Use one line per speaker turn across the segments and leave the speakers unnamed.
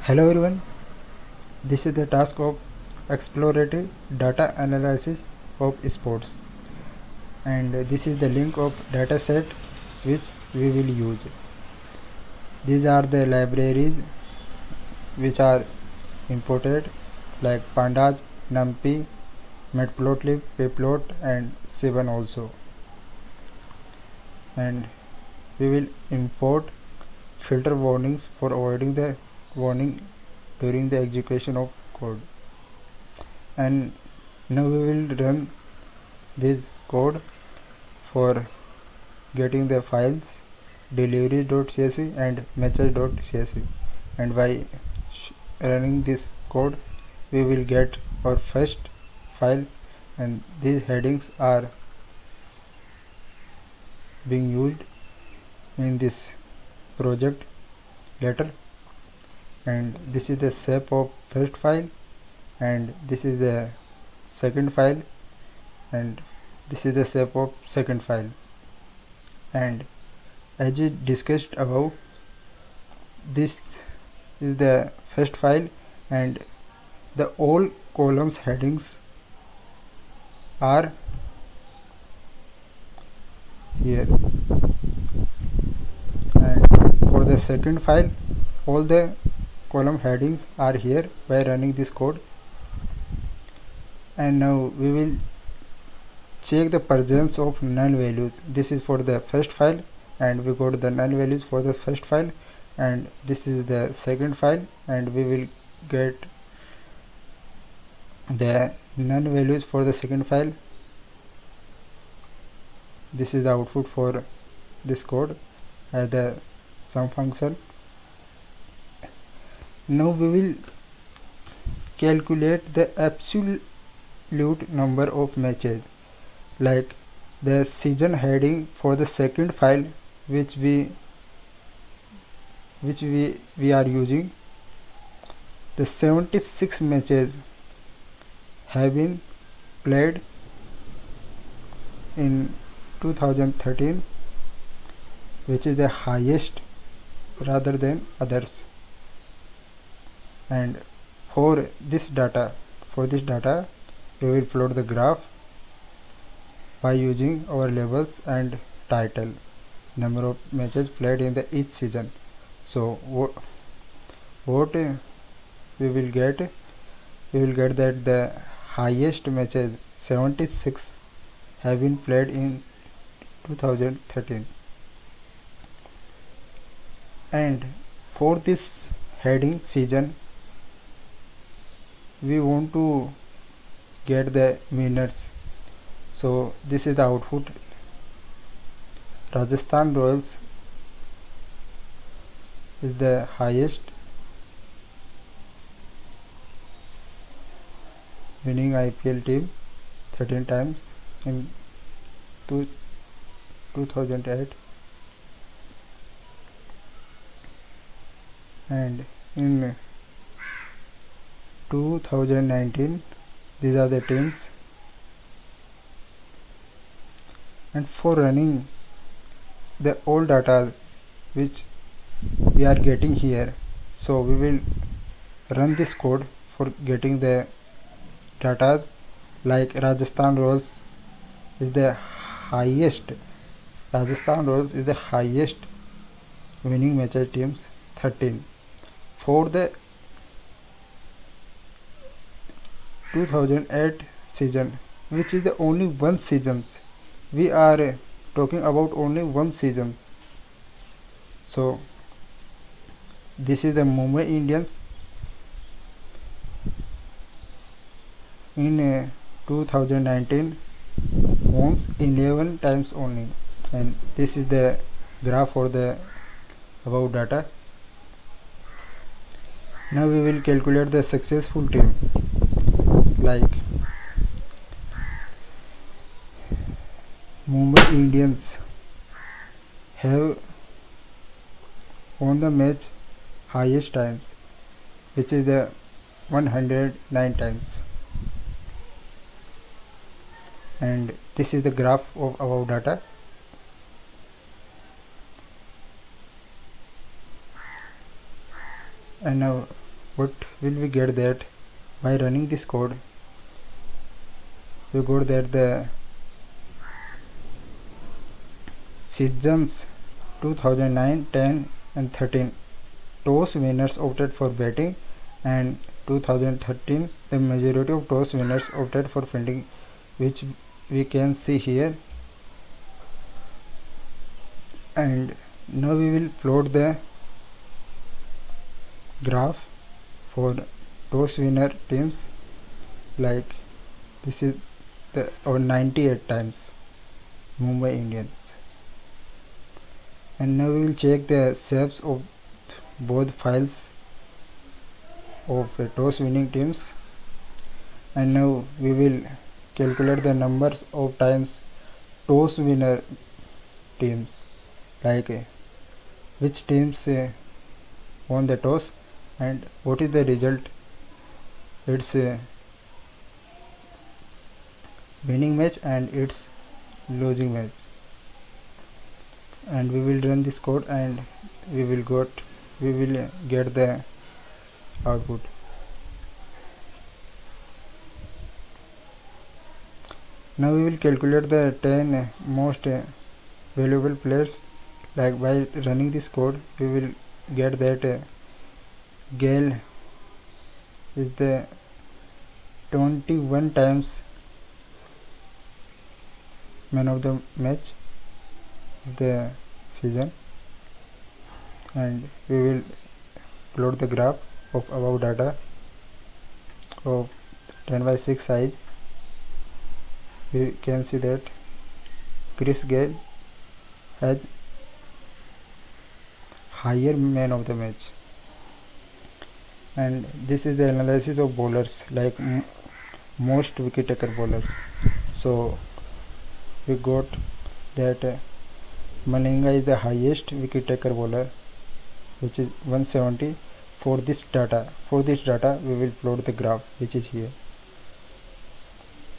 Hello everyone, this is the task of exploratory data analysis of sports, and this is the link of dataset which we will use. These are the libraries which are imported like pandas, numpy, matplotlib, payplot and seven also, and we will import filter warnings for avoiding the warning during the execution of code. And now we will run this code for getting the files delivery.csv and matches.csv, and by running this code we will get our first file, and these headings are being used in this project later. And this is the shape of first file, and this is the second file, and this is the shape of second file. And as we discussed above, this is the first file, and the all columns headings are here, and for the second file all the column headings are here by running this code. And now we will check the presence of null values. This is for the first file, and we got the null values for the first file, and this is the second file, and we will get the null values for the second file. This is the output for this code as the sum function. Now we will calculate the absolute number of matches, like the season heading for the second file which we are using. The 76 matches have been played in 2013, which is the highest rather than others. And for this data we will plot the graph by using our labels and title, number of matches played in the each season. So what we will get that the highest matches 76 have been played in 2013. And for this heading season we want to get the winners, so this is the output. Rajasthan Royals is the highest, winning IPL team 13 times in 2008, and in 2019 these are the teams. And for running the all data which we are getting here, so we will run this code for getting the data, like Rajasthan Royals is the highest winning matches teams 13. For the 2008 season, which is the only one season, we are talking about only one season. So this is the Mumbai Indians in 2019 won 11 times only, and this is the graph for the above data. Now we will calculate the successful team, like Mumbai Indians have won the match highest times, which is the 109 times, and this is the graph of above data. And now what will we get that by running this code? We got that the seasons 2009, 10 and 13 toss winners opted for batting, and 2013 the majority of toss winners opted for fielding, which we can see here. And now we will plot the graph for toss winner teams. Like this is the 98 times Mumbai Indians. And now we will check the shapes of both files of toss winning teams. And now we will calculate the numbers of times toss winner teams, like which teams won the toss and what is the result. It's a winning match and it's losing match. And we will run this code and we will get the output. Now we will calculate the 10 most valuable players. Like by running this code we will get that Gale is the 21 times man of the match of the season. And we will plot the graph of above data of 10/6 size. We can see that Chris Gale has higher man of the match. And this is the analysis of bowlers, like most wicket taker bowlers. So we got that Malinga is the highest wicket taker bowler, which is 170. For this data we will plot the graph, which is here.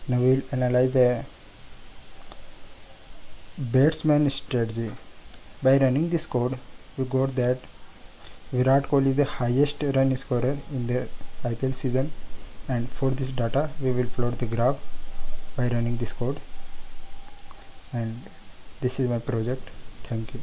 Now we will analyze the batsman strategy. By running this code we got that Virat Kohli is the highest run scorer in the IPL season, and for this data we will plot the graph by running this code. And this is my project. Thank you.